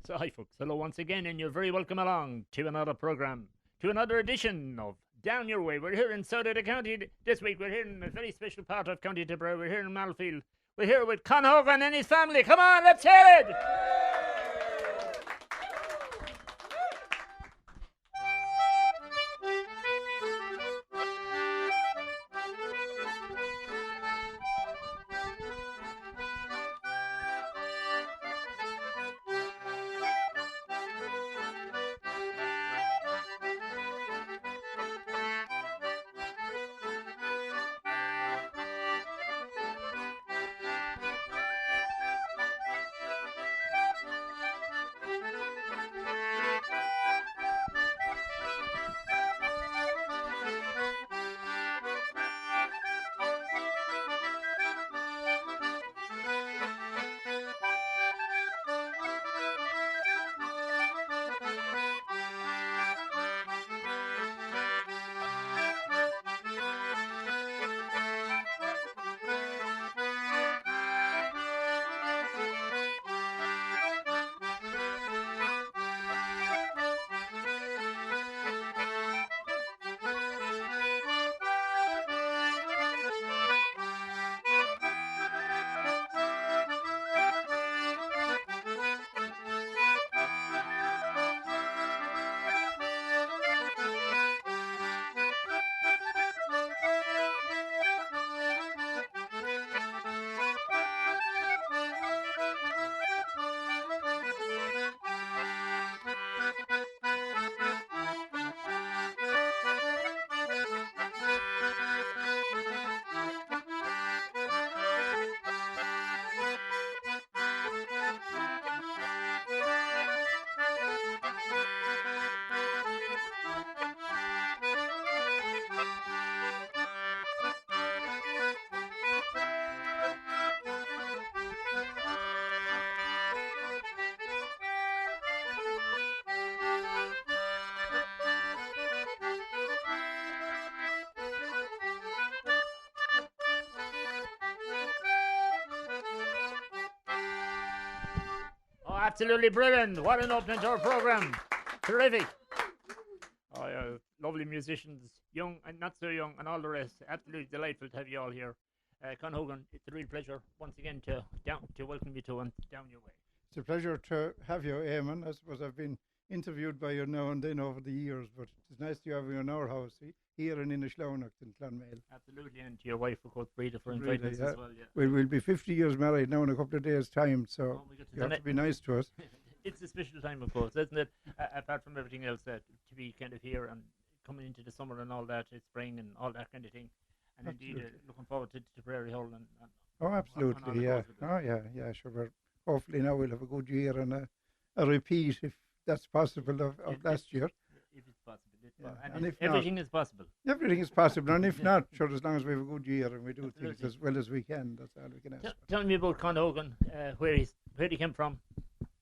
So, hi, folks. Hello once again, and you're very welcome along to another program, to another edition of Down Your Way. We're here in South of the County this week. We're here in a very special part of County Tipperary. We're here in Malfield. We're here with Con Hogan and his family. Come on, let's hear it! Oh, absolutely brilliant. What an opening to our program. Terrific. Oh, yeah. Lovely musicians, young and not so young, and all the rest. Absolutely delightful to have you all here. Con Hogan, it's a real pleasure once again to welcome you to one Down Your Way. It's a pleasure to have you, Eamon. I suppose I've been interviewed by you now and then over the years, but it's nice to have you in our house here in Inishlownach in Clonmel. Absolutely, and to your wife, of course, Breda, for inviting us as well. Yeah. We'll be 50 years married now in a couple of days' time, so Oh, you have to be nice to us. It's a special time, of course, isn't it? Apart from everything else, to be kind of here and coming into the summer and all that, it's spring and all that kind of thing. And indeed, looking forward to Prairie Hall. And Oh, absolutely, yeah. Oh, yeah, sure. Hopefully now we'll have a good year and a repeat, if that's possible, of last year. If it's possible. Yeah. And if everything not, is possible. everything is possible, and if not, sure, as long as we have a good year and we do things as well as we can, that's all we can ask for. Tell me about Con Hogan, where he came from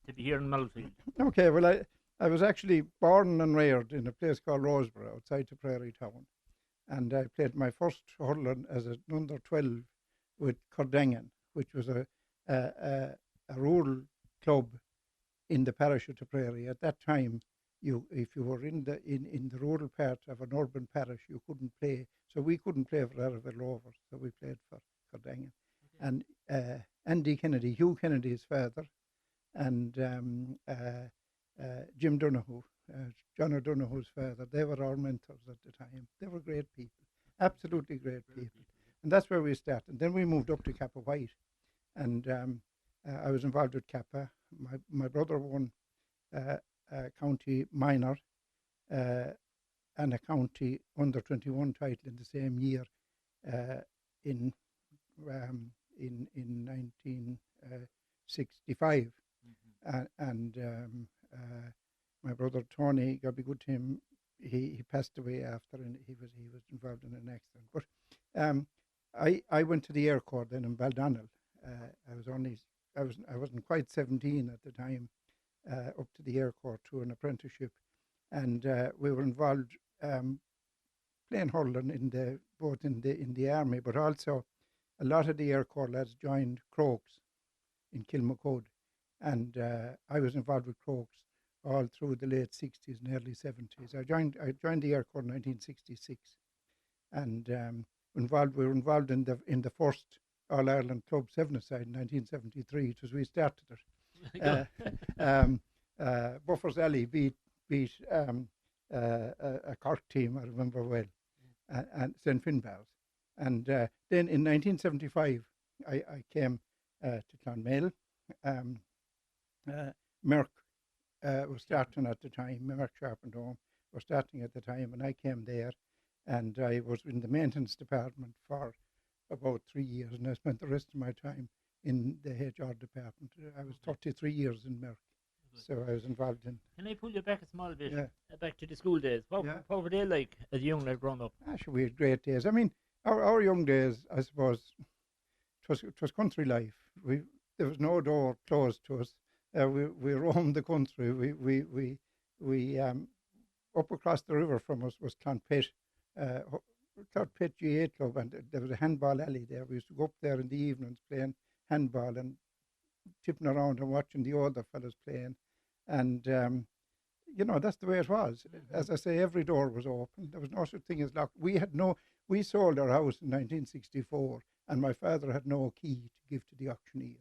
to be here in Malfield. Okay, well, I was actually born and reared in a place called Roseborough outside the Prairie Town. And I played my first hurling as an under 12 with Cordangan, which was a rural club in the parish of the Prairie. At that time, if you were in the rural part of an urban parish, you couldn't play. So we couldn't play for Arraville Rovers, so we played for Cordangan. Okay. And Andy Kennedy, Hugh Kennedy's father, and Jim Donoghue, John O'Donoghue's father, they were our mentors at the time. They were great people, absolutely great people. And that's where we started. Then we moved up to Kappa White, and I was involved with Kappa. My brother won a county minor and a county under 21 title in the same year in 1965. And my brother Tony, God be good to him, he passed away after, and he was involved in an accident. But I went to the Air Corps then in Baldonnel. I wasn't quite 17 at the time, up to the Air Corps to an apprenticeship, and we were involved playing hurling both in the army, but also a lot of the Air Corps lads joined Crokes in Kilmacud, and I was involved with Crokes all through the late 60s and early 70s. I joined the Air Corps in 1966, and we were involved in the first All Ireland Club seven-a-side in 1973. It was we started it. Buffers Alley beat a Cork team, I remember well, and St Finbarrs. And then in 1975, I came to Clonmel. Merck was starting at the time. Merck Sharp and Home were starting at the time, and I came there, and I was in the maintenance department for about 3 years, and I spent the rest of my time in the HR department. I was 33 years in Merck, so I was involved in. Can I pull you back a small bit? Yeah. Back to the school days. What were they like as a young lad growing up? Actually, we had great days. I mean, our young days, I suppose, it was country life. There was no door closed to us. We roamed the country. We up across the river from us was Clonpet GA Club, and there was a handball alley there. We used to go up there in the evenings playing handball and tipping around and watching the older fellas playing. And that's the way it was. As I say, every door was open. There was no such thing as locked. We sold our house in 1964, and my father had no key to give to the auctioneer.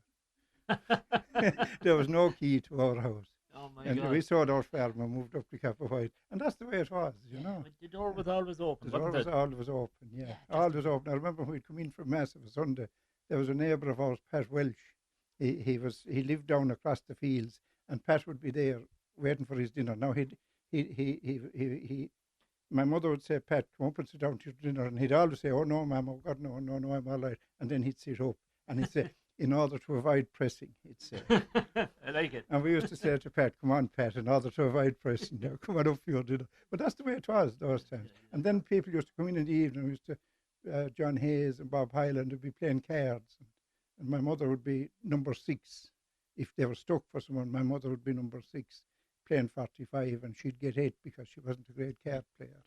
There was no key to our house. Oh my and God. We sold our farm and moved up to Capper White, and that's the way it was, But the door was always open. The door was always open, always open. I remember when we'd come in from Mass of a Sunday, there was a neighbour of ours, Pat Welsh. He lived down across the fields, and Pat would be there waiting for his dinner. Now my mother would say, Pat, come up and sit down to your dinner, and he'd always say, oh no, ma'am, oh God, no, I'm all right. And then he'd sit up, and he'd say, in order to avoid pressing, he'd say. I like it. And we used to say to Pat, come on, Pat, in order to avoid pressing, come on up for your dinner. But that's the way it was those times. And then people used to come in the evening. We used to, John Hayes and Bob Hyland would be playing cards. And my mother would be number 6. If they were stuck for someone, my mother would be number 6, playing 45, and she'd get 8 because she wasn't a great card player.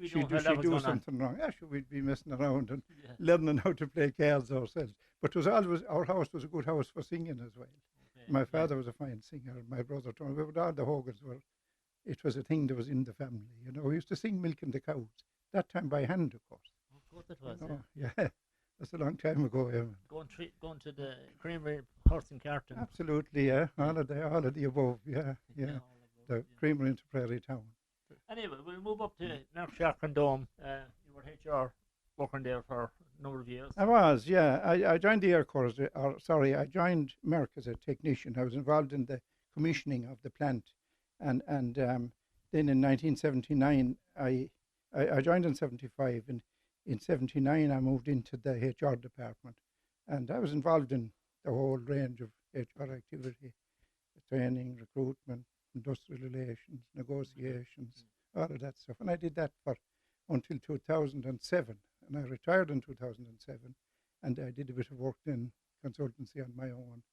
She'd do something wrong. We'd be messing around and learning how to play cards ourselves. But our house was a good house for singing as well. Okay. My father was a fine singer. My brother, Tony, all the Hogans it was a thing that was in the family. We used to sing Milking the Cows, that time by hand, of course. Of course it was, yeah. That's a long time ago, Going to the creamery, horse and carton. Absolutely, yeah. All of the above, yeah. The creamery into Prairie Town. Anyway, we'll move up to Merck Shark and Dome. You were HR working there for a number of years. I was, yeah. I joined the Air Corps, I joined Merck as a technician. I was involved in the commissioning of the plant. And then in 1979, I joined in 75, and in 79 I moved into the HR department. And I was involved in the whole range of HR activity, training, recruitment, industrial relations, negotiations, all of that stuff. And I did that until 2007. And I retired in 2007, and I did a bit of work in consultancy on my own.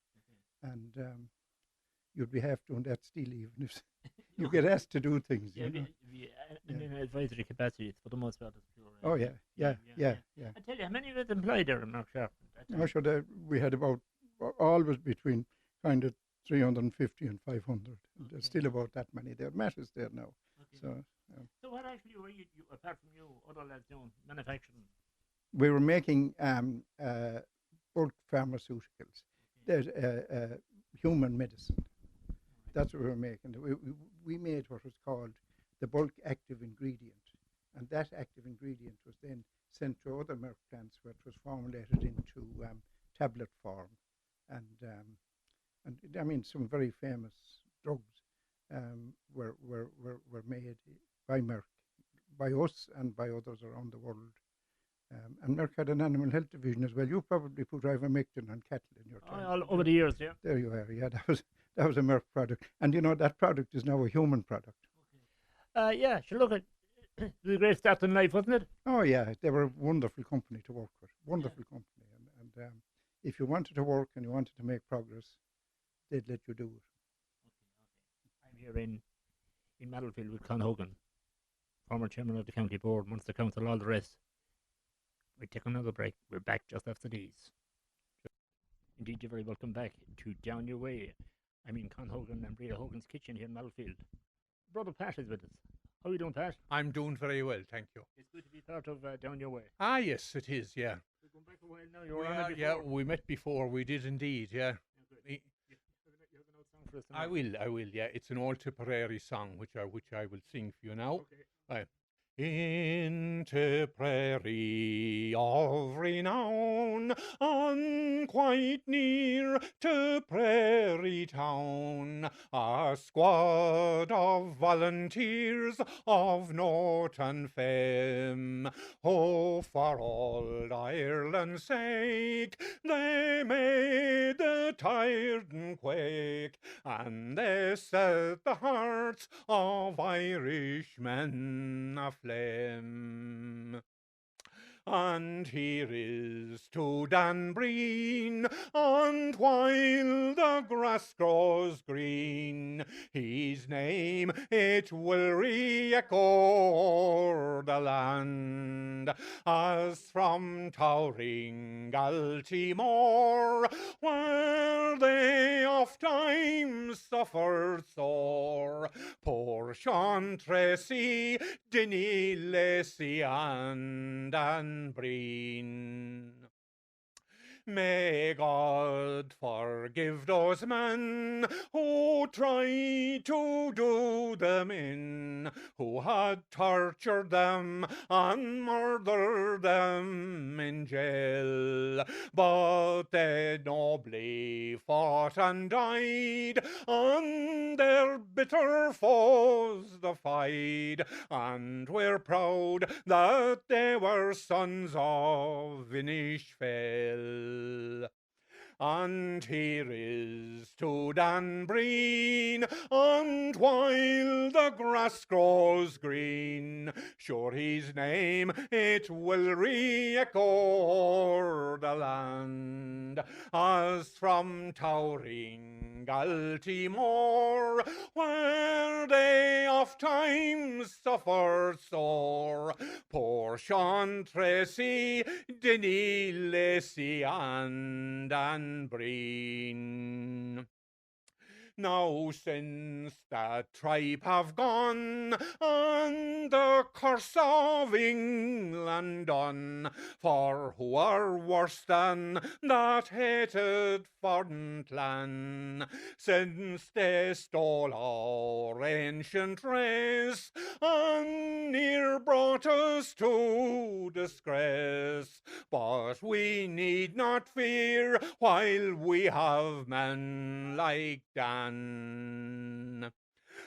And you'd be half doing that still, even if you get asked to do things. In an advisory capacity, for the most part. Oh, yeah. I tell you, how many of you employed there in Merck Sharp? I'm sure we had always between kind of 350 and 500. There's still about that many there. Matt is there now. Okay. So what actually were you, apart from you, other lads doing, manufacturing? We were making bulk pharmaceuticals. There's human medicine. That's what we were making. We made what was called the bulk active ingredient. And that active ingredient was then sent to other Merck plants where it was formulated into tablet form. And I mean, some very famous drugs were made by Merck, by us and by others around the world. And Merck had an animal health division as well. You probably put ivermectin on cattle in your time. All over the years, yeah. There you are, yeah. That was a Merck product. And that product is now a human product. Okay. Sure, look, it was a great start in life, wasn't it? Oh, yeah. They were a wonderful company to work with. Wonderful company. And if you wanted to work and you wanted to make progress, they'd let you do it. Okay. I'm here in Maddlefield with Con Hogan, former chairman of the county board, Munster Council, all the rest. We take another break. We're back just after these. Indeed, you're very welcome back to Down Your Way. I mean, Con Hogan and Breda Hogan's Kitchen here in Malfield. Brother Pat is with us. How are you doing, Pat? I'm doing very well, thank you. It's good to be part of Down Your Way. Ah, yes, it is, yeah. We're going back a while now. You were on it before. Yeah, we met before, we did indeed, yeah. You have an old song for us tonight. I will, yeah. It's an old Tipperary song, which I will sing for you now. Okay. Right. In Tipperary of renown, and quite near to Prairie Town, a squad of volunteers of note and fame, oh, for old Ireland's sake, they made the Tyrdon quake, and they set the hearts of Irishmen aflame. And here is to Dan Breen, and while the grass grows green, his name it will re-echo o'er the land, as from towering Galtymore, where they oft times suffered sore, poor Sean Tracy, Dinny Lacey, and Breen. May God forgive those men who tried to do them in, who had tortured them and murdered them in jail. But they nobly fought and died, and their bitter foes defied, and we're proud that they were sons of Inishfell. And here is to Dan Breen, and while the grass grows green, sure his name it will re-echo o'er the land, as from towering Galtymore, where they oft times suffered sore, poor Sean Tracy, Dinny Lacey, and Breen. Now since that tribe have gone, and the curse of England done, for who are worse than that hated foreign clan, since they stole our ancient race, and near brought us to disgrace. But we need not fear while we have men like Dan.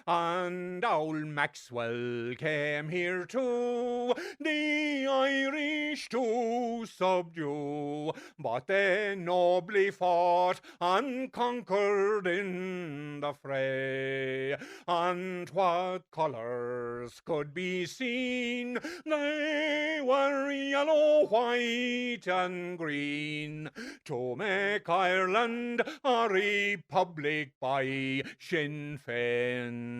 And old Maxwell came here too, the Irish to subdue, but they nobly fought and conquered in the fray. And what colours could be seen? They were yellow, white and green, to make Ireland a republic by Sinn Féin.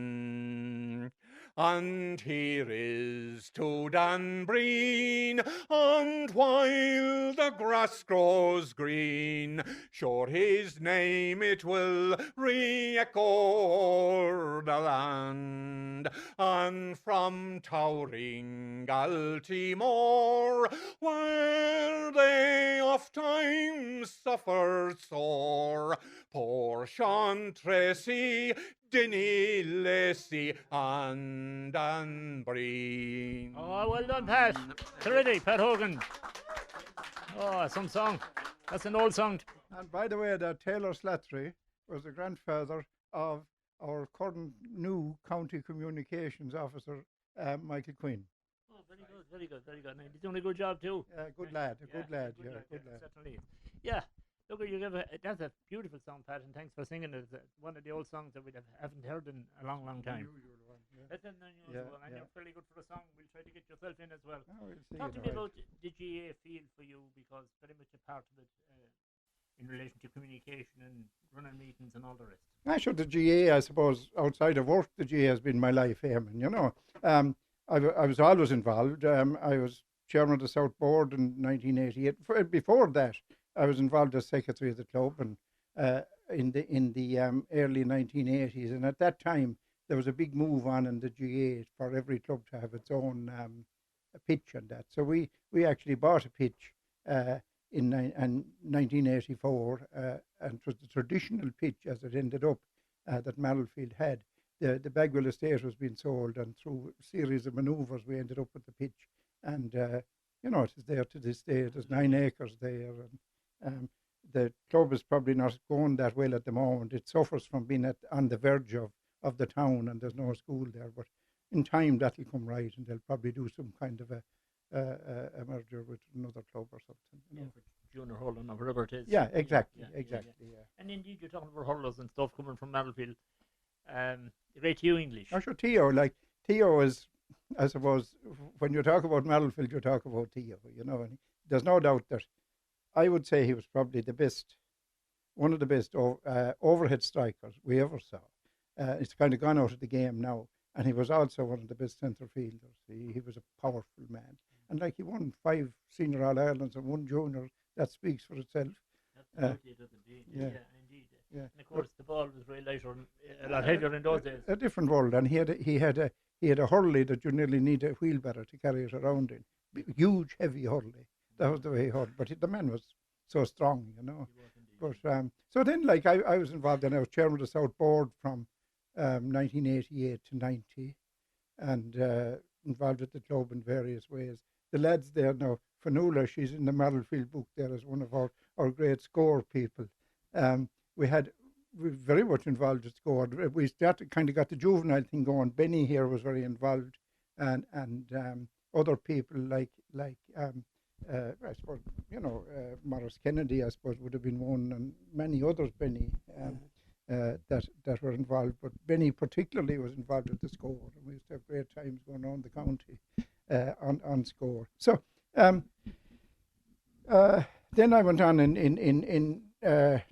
And here is to Dan Breen, and while the grass grows green, sure his name it will re-echo o'er the land, and from towering Galtymore, where they oft times suffered sore, poor Sean Tracy, Dinny Lacey, and Breen. Oh, well done, Pat. Terrific, Pat Hogan. Oh, some song. That's an old song. And by the way, that Taylor Slattery was the grandfather of our current new county communications officer, Michael Quinn. Oh, very good, very good, very good. And he's doing a good job too. Good lad, good lad. Certainly. Yeah. Look, that's a beautiful song, Pat, and thanks for singing it. It's one of the old songs that we haven't heard in a long, long time. Unusual one, yeah. That's an unusual one, and you're fairly good for a song. We'll try to get yourself in as well. Oh, we'll see Talk to it, me right. about the GA field for you, because very much a part of it in relation to communication and running meetings and all the rest. Sure, the GA, I suppose, outside of work, the GA has been my life, Eamon, you know. I was always involved. I was chairman of the South Board in 1988. Before that, I was involved as secretary of the club, and in the early 1980s, and at that time there was a big move on in the GA for every club to have its own pitch and that. So we actually bought a pitch in 1984, and it was the traditional pitch as it ended up that Marrowfield had. The Bagwell estate was being sold, and through a series of manoeuvres we ended up with the pitch, and it is there to this day. There's 9 acres there, and the club is probably not going that well at the moment. It suffers from being on the verge of the town, and there's no school there, but in time that'll come right, and they'll probably do some kind of a merger with another club or something. Yeah, junior hurling or whatever it is. Yeah, exactly. And indeed, you're talking about hurlers and stuff coming from Marrowfield. Great Hugh English. Oh, sure, Theo is, I suppose, when you talk about Marrowfield, you talk about Theo, and there's no doubt that I would say he was probably one of the best overhead strikers we ever saw. It's kind of gone out of the game now, and he was also one of the best centre fielders. He was a powerful man, and he won 5 senior All-Irelands and 1 junior. That speaks for itself. Absolutely, it does indeed. Yeah, indeed. Yeah. And of course, the ball was very lighter and a lot heavier in those days. A different world, and he had a hurley that you nearly need a wheelbarrow to carry it around in. Huge, heavy hurley. That was the way he hurled. But the man was so strong, But so then, I was involved, and I was chairman of the South Board from 1988 to 90, and involved with the club in various ways. The lads there now, Fanula, she's in the Marrowfield book there as one of our great score people. We were very much involved with score. We started, kind of got the juvenile thing going. Benny here was very involved, and other people like I suppose, Morris Kennedy, I suppose, would have been one, and many others, Benny, that were involved. But Benny particularly was involved with the score, and we used to have great times going around the county on score. So then I went on in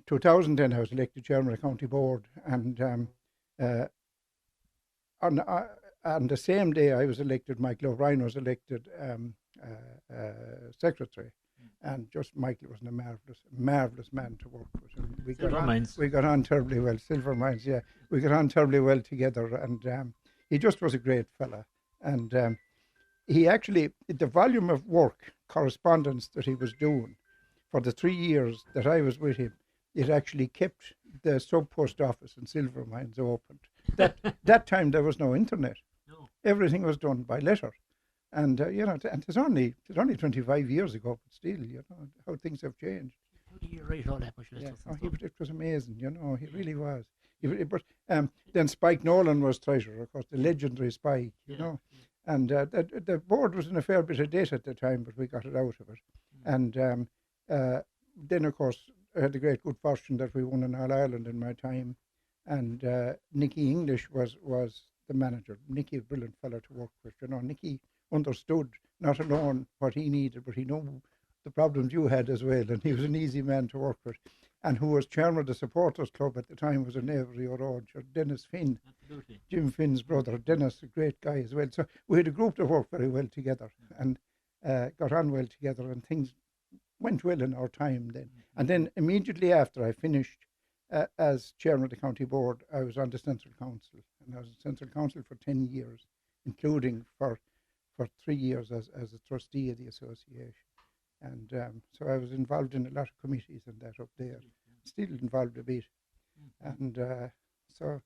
2000. Then I was elected chairman of the county board, and on the same day I was elected, Michael O'Brien was elected secretary, and just Michael was a marvellous man to work with. And we got on terribly well. Silver Mines, yeah, we got on terribly well together, and he just was a great fella. And he actually, the volume of work, correspondence that he was doing for the 3 years that I was with him, it actually kept the sub-post office in Silver Mines opened. That time there was no internet. No. Everything was done by letter. And, and it's only 25 years ago, but still, how things have changed. You're right, all that much. Yeah. It was amazing, he really was. But then Spike Nolan was treasurer, of course, the legendary Spike, And the board was in a fair bit of debt at the time, but we got it out of it. And then, of course, I had the great good fortune that we won in All-Ireland in my time. And Nicky English was the manager. Nicky, a brilliant fellow to work with. Nicky understood not alone what he needed, but he knew the problems you had as well. And he was an easy man to work with. And who was chairman of the supporters club at the time was a neighbour of your own, Dennis Finn. Absolutely. Jim Finn's brother. Dennis, a great guy as well. So we had a group that worked very well together and got on well together, and things went well in our time then. And then immediately after I finished as chairman of the county board, I was on the Central Council. And I was in Central Council for 10 years, including for 3 years as a trustee of the association. And so I was involved in a lot of committees and that up there. Still involved a bit. And so...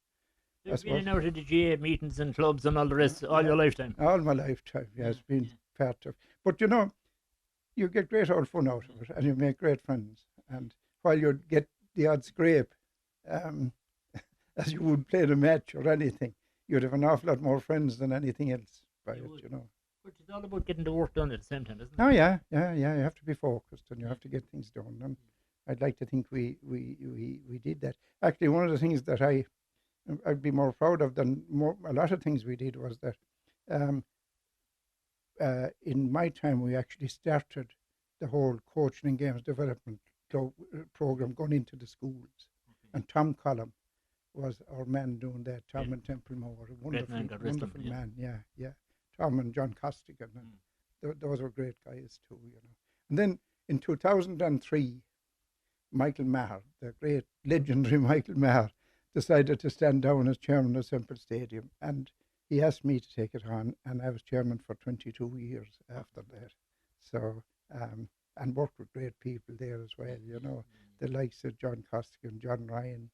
You've been in out of the GA meetings and clubs and all the rest all your lifetime? All my lifetime, yeah. It's been part of... But you get great old fun out of it, and you make great friends. And while you get the odd scrape, as you would play the match or anything, you'd have an awful lot more friends than anything else by it, But it's all about getting the work done at the same time, isn't it? Oh, yeah. You have to be focused, and you have to get things done. And I'd like to think we did that. Actually, one of the things that I'd be more proud of than a lot of things we did was that in my time we actually started the whole coaching and games development program going into the schools. And Tom Collum was our man doing that. Tom and Templemore, a wonderful man. Yeah. Tom and John Costigan, and those were great guys too. And then in 2003, Michael Maher, the great legendary Michael Maher, decided to stand down as chairman of Semple Stadium, and he asked me to take it on, and I was chairman for 22 years after that. So, and worked with great people there as well, you know, the likes of John Costigan, John Ryan,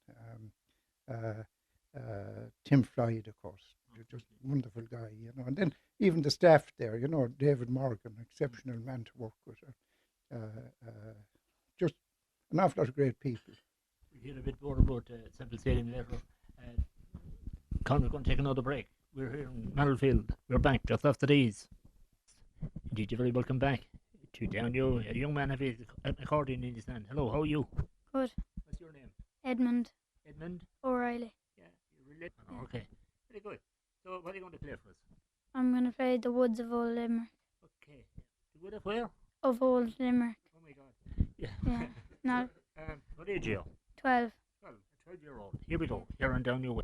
Tim Floyd, of course, just wonderful guy, you know. And then even the staff there, you know, David Morgan, exceptional man to work with. Just an awful lot of great people. We'll hear a bit more about Semple Stadium later. Conor, we're going to take another break. We're here in Mallowfield. We're back just after these. Indeed, you're very welcome back to Down You. A young man have an accordion in his hand. Hello, how are you? Good. What's your name? Edmund Edmund? O'Reilly. Yeah, you're related. Oh, okay, very good. So, what are you going to play for us? I'm going to play The Woods of Old Limerick. Okay. The Wood of where? Of Old Limerick. Oh my God. Yeah. Yeah. No, What age are you? 12. 12. A 12-year-old. Here we go. Here and Down Your Way.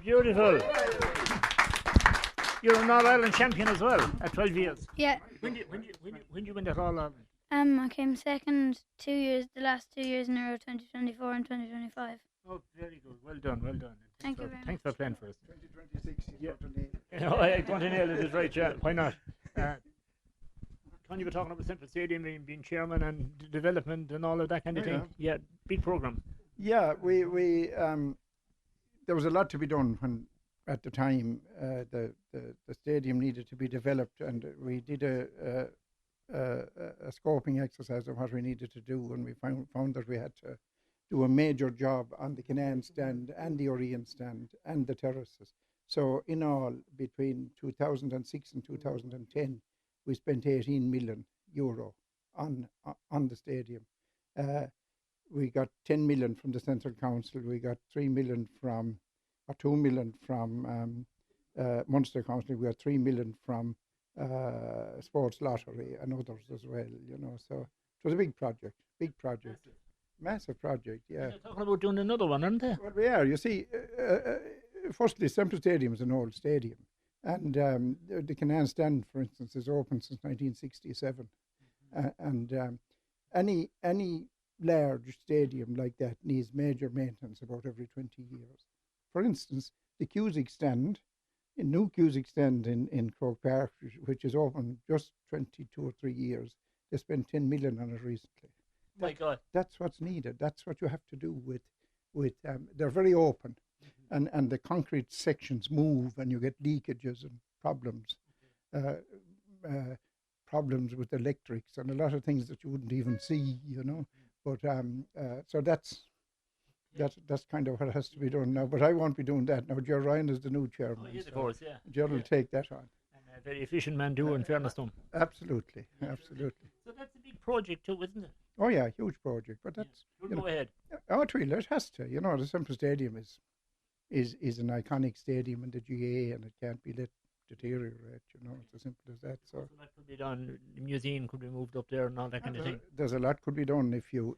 Beautiful. You're an All-Ireland champion as well at 12 years. Yeah. When did you win that All-Ireland? I came second the last 2 years in a row, 2024 and 2025. Oh, very good. Well done, well done. Thank you very Thanks for playing for us. 2026, Yeah. I'm going to nail it, is right, yeah. Why not? When you were talking about Semple Stadium being chairman and development and all of that kind of thing. Yeah, big programme. Yeah, we there was a lot to be done when, at the time, the stadium needed to be developed, and we did a scoping exercise of what we needed to do, and we found that we had to do a major job on the Canaan stand and the Orient stand and the terraces. So in all, between 2006 and 2010, we spent €18 million on the stadium. We got 10 million from the Central Council. We got 3 million or 2 million from Munster Council. We got 3 million from Sports Lottery and others as well. You know, so it was a big project. Massive project. Yeah. They're talking about doing another one, aren't they? Well, we are. You see, firstly, Semple Stadium is an old stadium, and the Canaan stand, for instance, is open since 1967, and any large stadium like that needs major maintenance about every 20 years. For instance, the Cusick stand, a new Cusick stand in Croke Park, which is open just 22 or 3 years, they spent 10 million on it recently. My God. That's what's needed. That's what you have to do with they're very open, and the concrete sections move, and you get leakages and problems. Problems with electrics and a lot of things that you wouldn't even see, you know. But so that's kind of what has to be done now. But I won't be doing that now. Ger Ryan is the new chairman. Oh, yes, of course, yeah. Ger will take that on. And a very efficient man too, in fairness to him. Absolutely. So that's a big project too, isn't it? Oh yeah, huge project. But that's Go ahead. Oh, it has to. You know, the Semple Stadium is an iconic stadium in the GA, and it can't be let deteriorate. You know, it's as simple as that. So that could be done. The museum could be moved up there and all that kind of thing. There's a lot could be done if you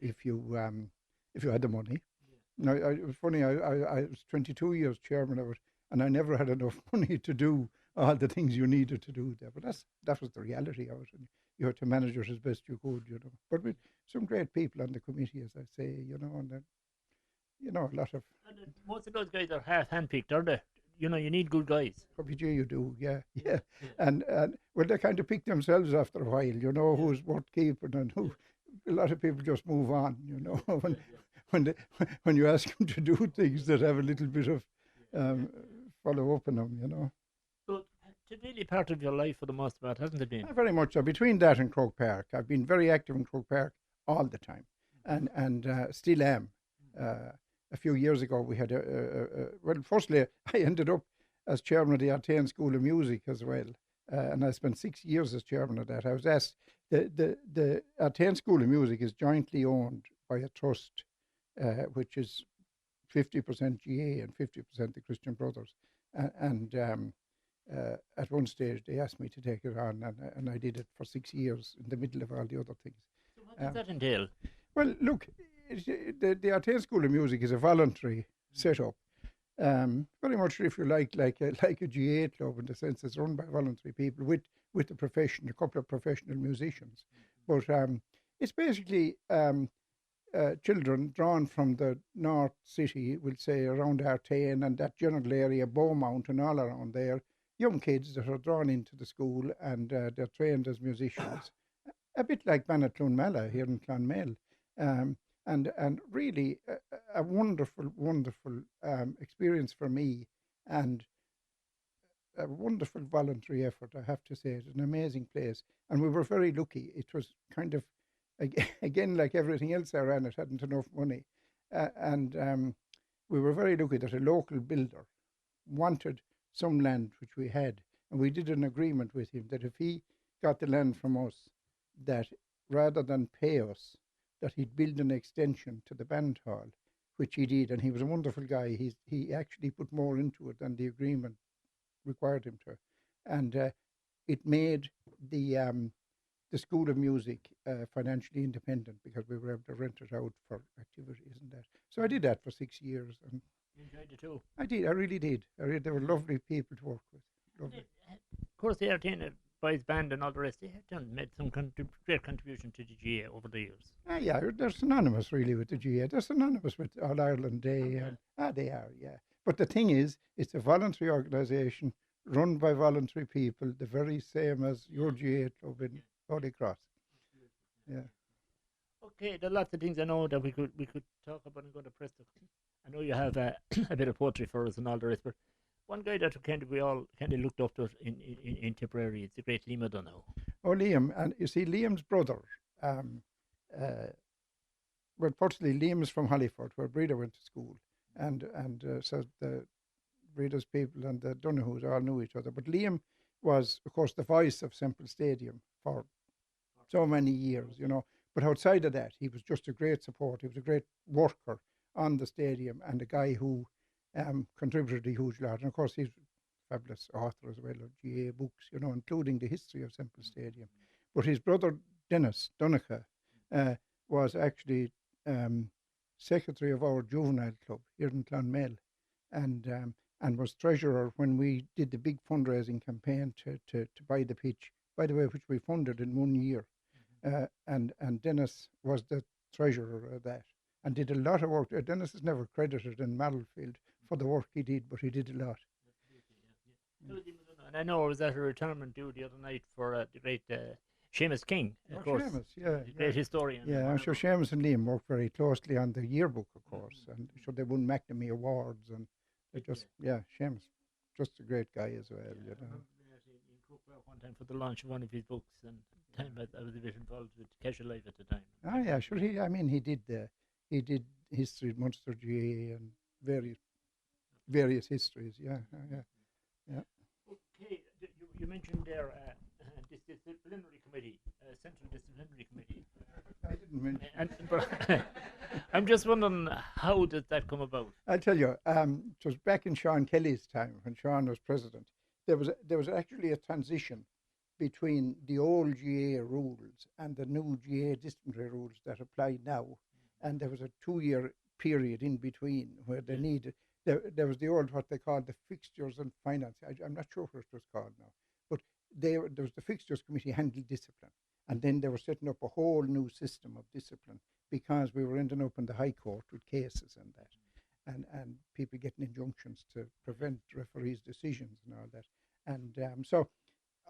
had the money. Now, it was funny. I was 22 years chairman of it, and I never had enough money to do all the things you needed to do there. But that was the reality of it, and you had to manage it as best you could, you know. But with some great people on the committee, as I say, you know, and you know, a lot of And most of those guys are half handpicked, are they? You know, you need good guys. RPG you do, yeah, yeah. And well, they kind of pick themselves after a while, you know, who's worth keeping and who. A lot of people just move on, you know, when they, when you ask them to do things that have a little bit of um, follow up in them, you know. But it's really part of your life for the most part, hasn't it been? Very much so. Between that and Croke Park, I've been very active in Croke Park all the time, and still am. A few years ago, we had well. Firstly, I ended up as chairman of the Artane School of Music as well, and I spent 6 years as chairman of that. I was asked the Artane School of Music is jointly owned by a trust, which is 50% GA and 50% the Christian Brothers, and at one stage they asked me to take it on, and I did it for 6 years in the middle of all the other things. So what does that entail? Well, look, the Artane School of Music is a voluntary setup, very much, if you like a GA club in the sense it's run by voluntary people with a couple of professional musicians, but it's basically children drawn from the North City, we'll say around Artane and that general area, Beaumont and all around there, young kids that are drawn into the school and they're trained as musicians, a bit like Banatloon here in Clonmel. And really a wonderful experience for me, and a wonderful voluntary effort, I have to say. It's an amazing place, and we were very lucky. It was kind of, again, like everything else I ran, it hadn't enough money, and we were very lucky that a local builder wanted some land which we had, and we did an agreement with him that if he got the land from us, that rather than pay us, that he'd build an extension to the band hall, which he did, and he was a wonderful guy. He actually put more into it than the agreement required him to, and it made the School of Music financially independent because we were able to rent it out for activities and that. So I did that for 6 years, and You enjoyed it too. I did. I really did. They were lovely people to work with. Lovely. Of course, the Artane Boys Band and all the rest, they have made some great contribution to the GA over the years. Yeah, they're synonymous really with the GA. They're synonymous with All Ireland Day. They are, yeah. But the thing is, it's a voluntary organisation run by voluntary people, the very same as your GA club in Holy Cross. Yeah. Okay, there are lots of things I know that we could talk about and go to press. I know you have a bit of poetry for us and all the rest, but one guy that we all kind of looked up to in Tipperary, it's the great Liam O'Donoghue. Oh, Liam, and you see, Liam's brother, well, fortunately, Liam is from Hollyford, where Breda went to school, and so the Breda's people and the Donoghues all knew each other. But Liam was, of course, the voice of Semple Stadium for so many years, you know. But outside of that, he was just a great support. He was a great worker on the stadium and a guy who contributed a huge lot. And of course, he's a fabulous author as well of GA books, you know, including the history of Semple Stadium. But his brother, Dennis Donecha, was actually secretary of our juvenile club here in Clonmel, and was treasurer when we did the big fundraising campaign to buy the pitch, by the way, which we funded in 1 year. And Dennis was the treasurer of that and did a lot of work. Dennis is never credited in Mallowfield for the work he did, but he did a lot. And I know I was at a retirement due the other night for the great Seamus King, of course. Seamus, yeah. The great historian. Yeah, I'm sure Seamus and Liam worked very closely on the yearbook, of course, and sure they won McNamee Awards, and they just, Seamus, just a great guy as well, you know. One time for the launch of one of his books, and time I was a bit involved with Casual Life at the time. Oh yeah, sure. He did history, Munster GA, and various histories. Yeah. Okay, you mentioned there this disciplinary committee, Central Disciplinary Committee. I didn't mention. But I'm just wondering, how did that come about? I'll tell you. It was back in Sean Kelly's time when Sean was president. There was actually a transition between the old GA rules and the new GA disciplinary rules that apply now, and there was a 2-year period in between where they needed. There was the old, what they called the fixtures and finance. I'm not sure what it was called now, but there was the fixtures committee handled discipline, and then they were setting up a whole new system of discipline because we were ending up in the High Court with cases and that. and people getting injunctions to prevent referees' decisions and all that. And so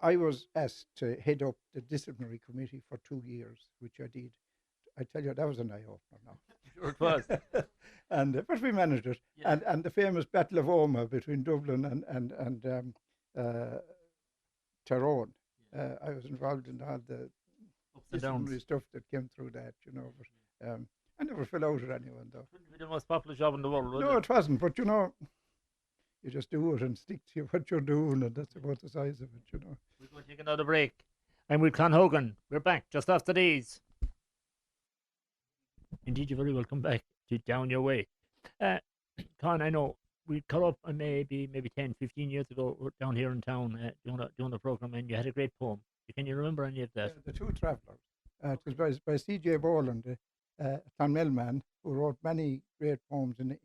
I was asked to head up the disciplinary committee for 2 years, which I did. I tell you, that was an eye opener now. Sure it was. But we managed it. Yeah. And the famous Battle of Omagh between Dublin and Tyrone. I was involved in all the Ups and downs. disciplinary stuff that came through that, you know. But I never fell out with anyone, though. Couldn't be the most popular job in the world, was No, it? it wasn't. But, you know, you just do it and stick to what you're doing, and that's about the size of it, you know. We're going to take another break. I'm with Con Hogan. We're back just after these. Indeed, you're very welcome back to Down Your Way. Con, I know we caught up maybe 10, 15 years ago down here in town doing the program, and you had a great poem. Can you remember any of that? The Two Travellers. It was by C.J. Boland, a Clonmel man who wrote many great poems in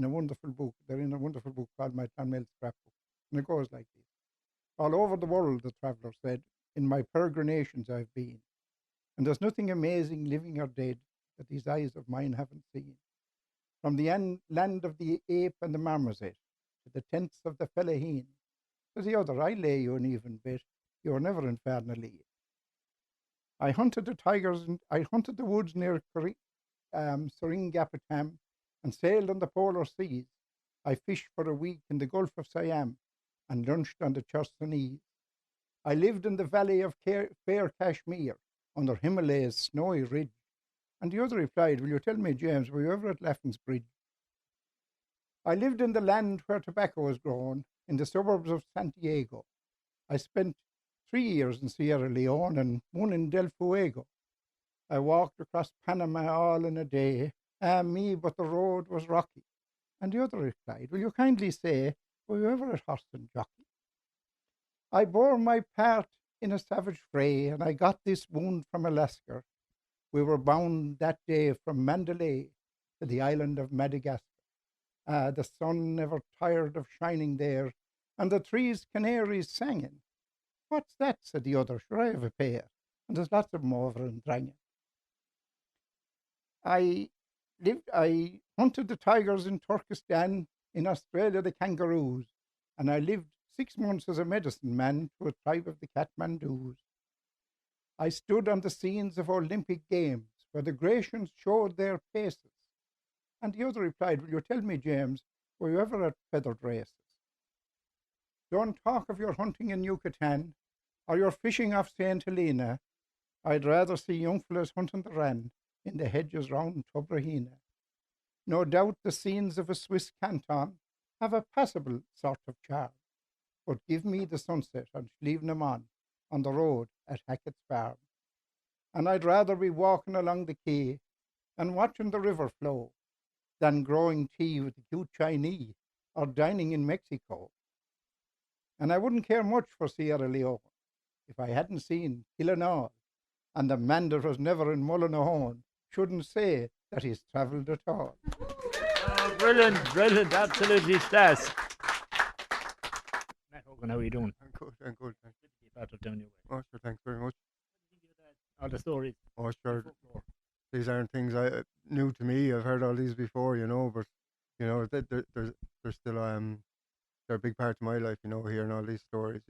a wonderful book. They're in a wonderful book called My Clonmel Scrapbook. And it goes like this. All over the world, the traveller said, in my peregrinations I've been, and there's nothing amazing, living or dead, that these eyes of mine haven't seen. From the land of the ape and the marmoset, to the tents of the fellaheen, to the other, I lay you an even bet, you were never in Farnalee. I hunted the tigers, and I hunted the woods near Seringapatam, and sailed on the polar seas. I fished for a week in the Gulf of Siam, and lunched on the Chersonese. I lived in the valley of fair Kashmir, under Himalaya's snowy ridge. And the other replied, will you tell me, James, were you ever at Laffin's Bridge? I lived in the land where tobacco was grown, in the suburbs of Santiago. I spent 3 years in Sierra Leone and 1 in Del Fuego. I walked across Panama all in a day. Ah, me, but the road was rocky. And the other replied, will you kindly say, were you ever at horse and jockey? I bore my part in a savage fray, and I got this wound from a lascar. We were bound that day from Mandalay to the island of Madagascar. The sun never tired of shining there, and the trees canaries singing. What's that? Said the other. Sure, I have a pair, and there's lots of them over in Drangan. I hunted the tigers in Turkestan, in Australia the kangaroos, and I lived 6 months as a medicine man to a tribe of the Kathmandus. I stood on the scenes of Olympic Games, where the Grecians showed their paces. And the other replied, will you tell me, James, were you ever at feathered races? Don't talk of your hunting in Yucatan, or your fishing off St. Helena. I'd rather see young fellows hunting the wren in the hedges round Tobrahina. No doubt the scenes of a Swiss canton have a passable sort of charm, but give me the sunset on Slievenamon, on the road at Hackett's Farm. And I'd rather be walking along the quay and watching the river flow than growing tea with the cute Chinese or dining in Mexico. And I wouldn't care much for Sierra Leone if I hadn't seen Killinall, and the man that was never in Mullinahone shouldn't say that he's travelled at all. Oh, brilliant, absolutely stas. Matt Hogan, how are you doing? I'm good, thanks. Good to be part of Down Your Way. Oh, sure, thanks very much. All the stories. Oh, sure, Folklore. these aren't things new to me. I've heard all these before, but, they're still, they're a big part of my life, hearing all these stories,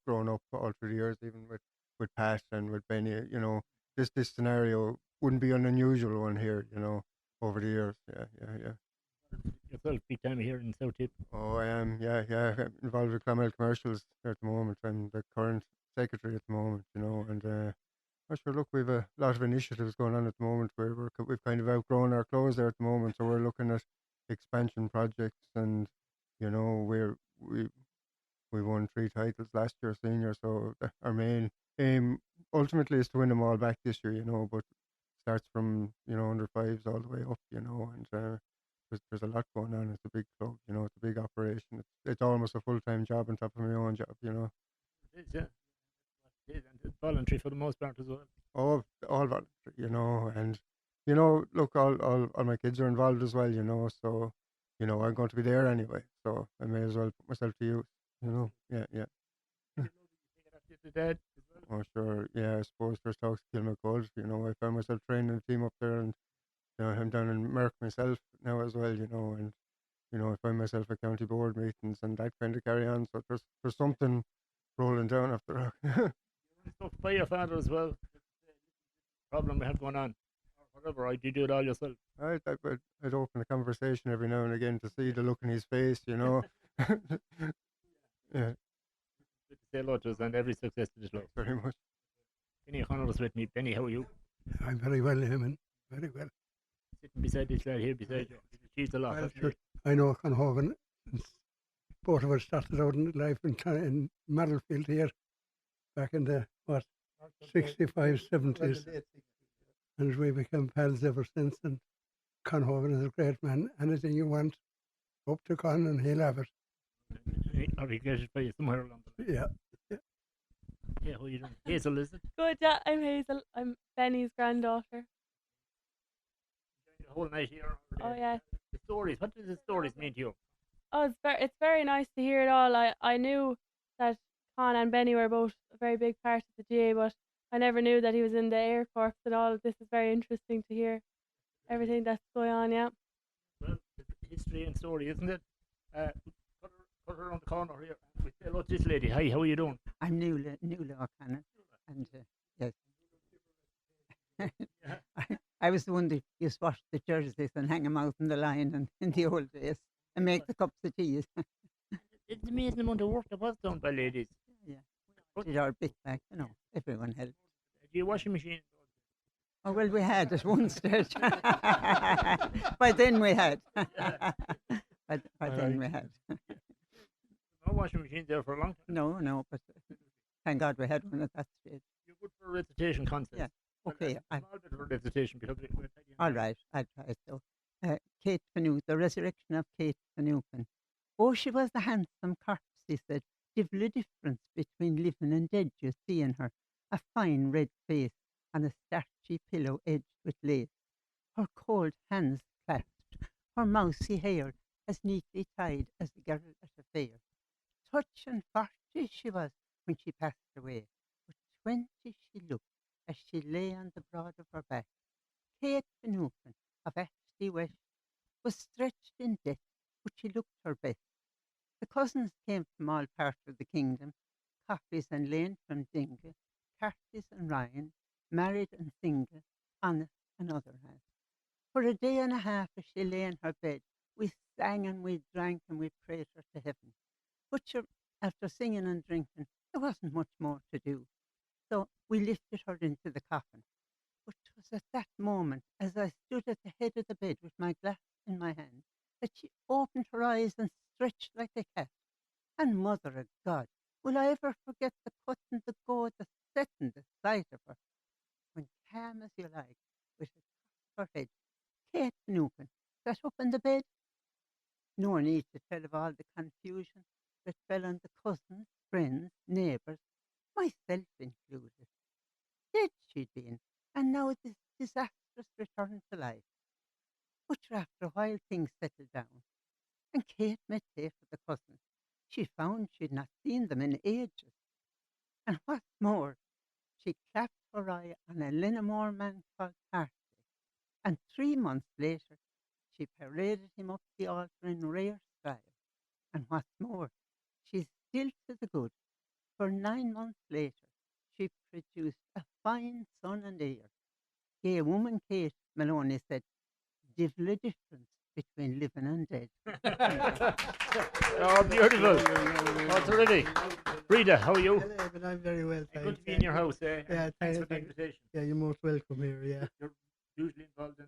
growing up all through the years, even with Pat and with Benny, this scenario wouldn't be an unusual one here, over the years. Yeah. Yourself, big time here in South Tip. Oh, I am, yeah. I'm involved with Clonmel Commercials at the moment. I'm the current secretary at the moment, and sure, look, we've a lot of initiatives going on at the moment where we've kind of outgrown our clothes there at the moment, so we're looking at expansion projects, and we won 3 titles last year, senior. So our main aim ultimately is to win them all back this year, but starts from under fives all the way up, and there's a lot going on. It's a big club, it's a big operation. It's almost a full-time job on top of my own job, It is, yeah. It is, and it's voluntary for the most part as well. all voluntary, and look, all my kids are involved as well, so I'm going to be there anyway, so I may as well put myself to use, yeah. The dad as well. Oh, sure, yeah. I suppose first talks to kill my cold. I found myself training a team up there, and I'm down in Merck myself now as well, and I find myself at county board meetings and that kind of carry on. So there's something rolling down after that. Stuff by your father as well. Problem we have going on. Or whatever, right? You do it all yourself. I'd open a conversation every now and again to see the look in his face, Yeah. Good to say hello to us and every success to the show. Very much. Benny O'Connor was with me. Benny, how are you? I'm very well, Eamon. Very well. Sitting beside this lad here beside you. You've achieved a lot. Well, haven't sure. you? I know Conhogan since both of us started out in life in Marrowfield here back in the, 65, 70s. And we become pals ever since. And Conhogan is a great man. Anything you want, up to Con and he'll have it. Or he gets it for you somewhere along the line. Yeah. Yeah, how are you doing? Hazel, is it? Good, yeah, I'm Hazel. I'm Benny's granddaughter. The whole night here. Oh, yeah. The stories. What does the stories mean to you? Oh, it's very nice to hear it all. I knew that Con and Benny were both a very big part of the GA, but I never knew that he was in the Air Corps and all. This is very interesting to hear everything that's going on, yeah. Well, it's history and story, isn't it? Cut her around the corner here. We say hello to this lady. Hi, how are you doing? I'm Nuala O'Connor, and yes, I was the one that used to wash the jerseys and hang them out in the line and in the old days and make the cups of tea. It's an amazing amount of work that was done by ladies. Yeah, did our bit back, everyone helped. Do you washing machine? Oh well, we had at one stage. By then we had. By then we had. No washing machines there for a long time. No, but thank God we had one at that stage. You're good for a recitation contest. Yeah. Okay. I'm a bit of a recitation because we're All right, I'll try it. So, Kate Fanuk, the resurrection of Kate Fanukin. Oh, she was a handsome corpse, he said. Divil a difference between living and dead, you see in her. A fine red face and a starchy pillow edged with lace. Her cold hands clasped, her mousy hair as neatly tied as a girl at a fair. Touch and 40 she was when she passed away, but 20 she looked as she lay on the broad of her back. Kate Fanukin of Ashley West was stretched in death, but she looked her best. The cousins came from all parts of the kingdom, Coffeys and Lane from Dingle, Cartys and Ryan, married and single, honest and other half. For a day and a half as she lay in her bed, we sang and we drank and we prayed her to heaven. But after singing and drinking, there wasn't much more to do. So we lifted her into the coffin. But it was at that moment, as I stood at the head of the bed with my glass in my hand, that she opened her eyes and stretched like a cat. And Mother of God, will I ever forget the cut and the go that set in the sight of her? When calm as you like, with a toss of her head, Kate Fanukin sat up in the bed. No need to tell of all the confusion that fell on the cousins, friends, neighbours, myself included. Dead she'd been, and now this disastrous return to life. But after a while things settled down, and Kate met Tate with the cousins. She found she'd not seen them in ages. And what's more, she clapped her eye on a Linnamore man called Hartley, and 3 months later she paraded him up the altar in rare style. And what's more, she's still to the good, for 9 months later she produced a fine son and heir. Gay woman Kate, Maloney said, divil a difference between living and dead. Oh, beautiful. Oh, terrific. Rita, how are you? Hello, but I'm very well, thanks. Good to be in your house, eh? Yeah, Thanks for the invitation. Yeah, you're most welcome here, yeah. You're usually involved in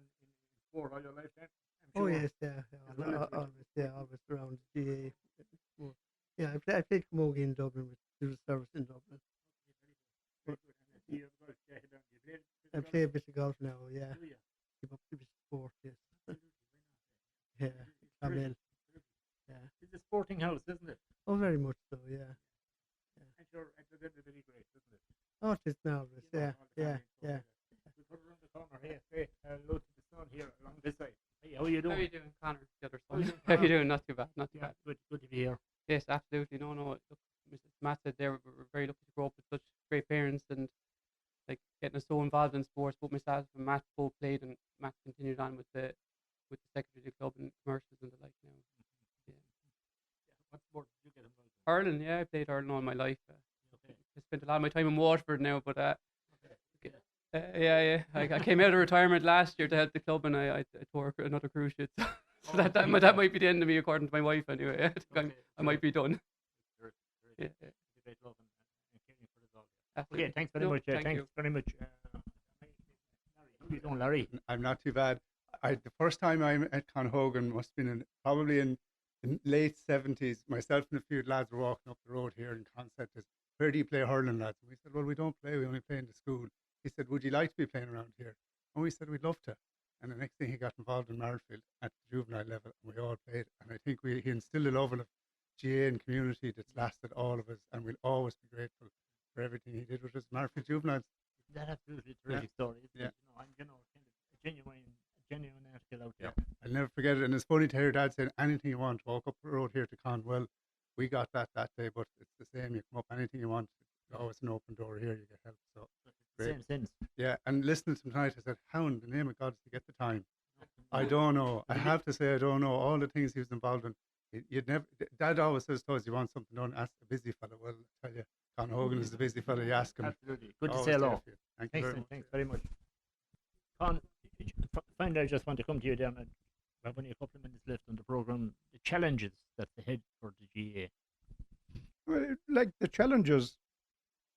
sport all your lifetime. Oh, yes, yeah. Always around GA. Yeah, I played camogie in Dublin, with civil service in Dublin. I play a bit of golf now, yeah. Keep up with the sport, yes. Yeah, Carmel. Yeah. It's a sporting house, isn't it? Oh, very much so, yeah. And you're really great, isn't it? Oh, it's nervous, yeah. We put around the corner here. Hey, hello to the sun here along this side. Hey, how are you doing? How are you doing, Connor? The other How are you son. doing, How are you Connor? doing? Not too bad. Not too bad. Good to be here. Yes, absolutely. No. Look, Mrs. Matt said there we're very lucky to grow up with such great parents and like getting us so involved in sports. Both myself and Matt both played in Matt continued on with the secretary of the club and commercials and the like now. Yeah. What sport did you get involved in? Hurling, yeah, I played hurling all my life. I spent a lot of my time in Waterford now, but yeah. I came out of retirement last year to help the club, and I tore another cruise ship. So that might be the end of me, according to my wife. Anyway, I might be done. Yeah. Okay, thanks very much. Thanks very much. How are you doing, Larry? I'm not too bad. The first time I met Con Hogan must have been probably in late 70s. Myself and a few lads were walking up the road here, and Con said to us, "Where do you play hurling, lads?" And we said, "Well, we don't play. We only play in the school." He said, "Would you like to be playing around here?" And we said, "We'd love to." And the next thing, he got involved in Marlfield at the juvenile level, and we all played. And I think he instilled a level of GA and community that's lasted all of us, and we'll always be grateful for everything he did with us Marlfield juveniles. That's absolutely terrific story. Yeah. Kind of a genuine article out there. I'll never forget it. And it's funny to hear Dad saying, anything you want, walk up the road here to Conwell. We got that day, but it's the same. You come up, anything you want, there's always an open door here, you get help. So great. Same sense. Yeah, and listening to him tonight, I said, how in the name of God does he get the time? I don't know. I have to say, I don't know. All the things he was involved in. Dad always says to us, you want something done, ask the busy fella. Well, I tell you, Con Hogan is the busy fella. You ask him. Absolutely. Good to say hello. Thanks very much. Con, finally, I just want to come to you down. We have only a couple of minutes left on the programme. The challenges that's ahead for the GA. Well, like the challenges,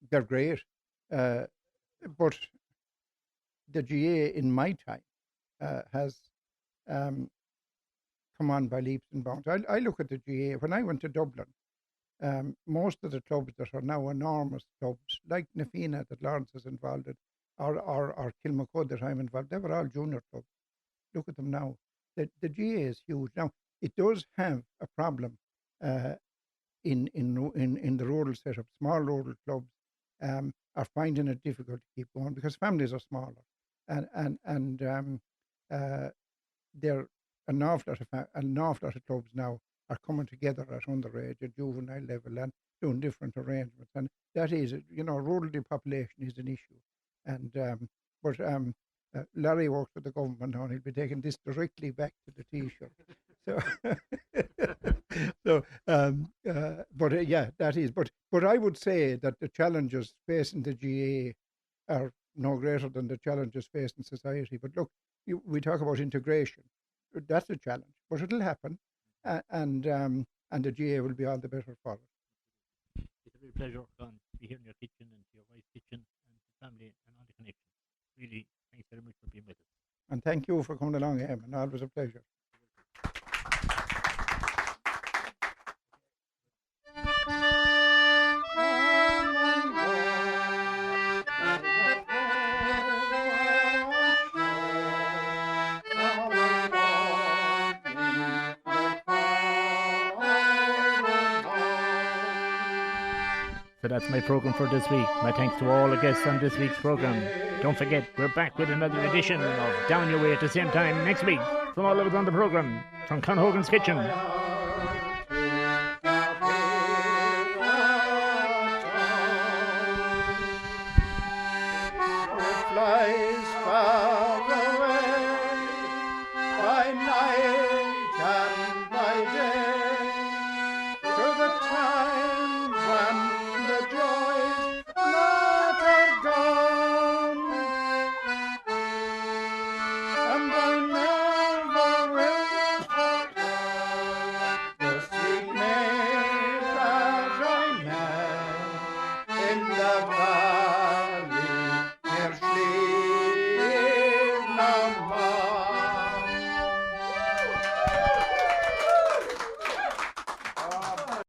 they're great. But the GA in my time has come on by leaps and bounds. I look at the GA. When I went to Dublin, most of the clubs that are now enormous clubs, like Nafina that Lawrence is involved in, or Kilmacud that I'm involved, they were all junior clubs. Look at them now. The GA is huge. Now, it does have a problem in the rural setup. Small rural clubs are finding it difficult to keep going because families are smaller, and there an awful lot of clubs now are coming together at underage, at juvenile level, and doing different arrangements, and that is, rural depopulation is an issue, and but Larry works with the government now, and he'll be taking this directly back to the Taoiseach. Yeah, that is. But I would say that the challenges facing the GA are no greater than the challenges facing society. But look, we talk about integration. That's a challenge, but it'll happen, and the GA will be all the better for it. It's a real pleasure, Con, to be here in your kitchen and to your wife's kitchen and to family and all the connections. Really, thanks very much for being with us. And thank you for coming along, Eamon. Always a pleasure. So that's my program for this week. My thanks to all the guests on this week's program. Don't forget, we're back with another edition of Down Your Way at the same time next week. From all of us on the program, from Con Hogan's Kitchen. Flies far